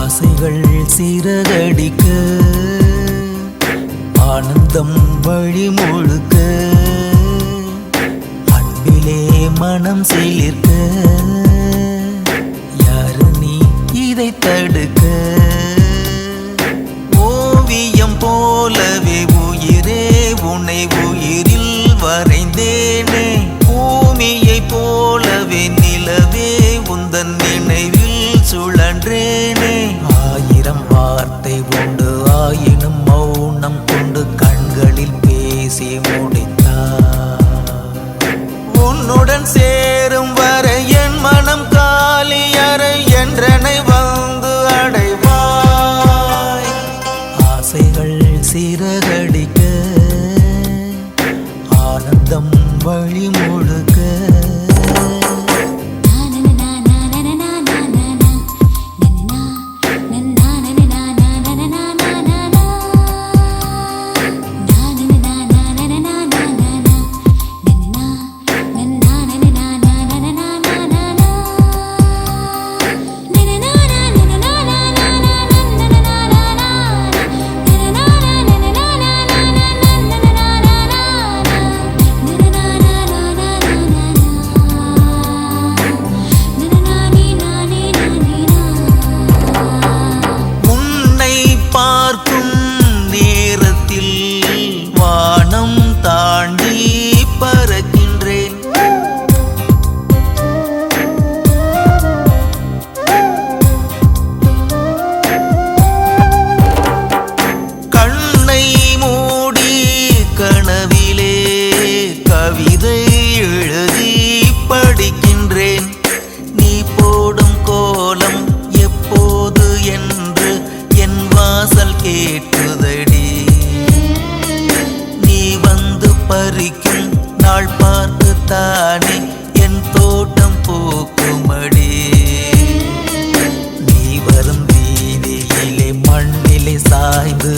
ஆசைகள் சிறகடிக்க ஆனந்தம் வழி முழுக்க அன்பிலே மனம் சிலிர்க்க யாரு நீ இதை தடுக்க ஓவியம் போலவே உயிரே உன்னை உயிரில் வரைந்தேனே பூமியை போலவே நிலவே உந்தன் நினைவில் சுழன்றேனே ஆயிரம் வார்த்தை உண்டு ஆயினும் மௌனம் கொண்டு கண்களில் பேசி முடித்தார் உன்னுடன் சேரும் வரை என் மனம் காலியறை என்றனை வந்து அடைவாய் ஆசைகள் சிறகடிக்க ஆனந்தம் வழி முழுக்க கவிதை எழுதி படிக்கின்றேன் நீ போடும் கோலம் எப்போது என்று என் வாசல் கேட்குதடி நீ வந்து பறிக்கும் நாள் பார்த்து தானே என் தோட்டம் பூக்குமடி நீ வரும் வீதியிலே மண்ணிலே சாய்ந்து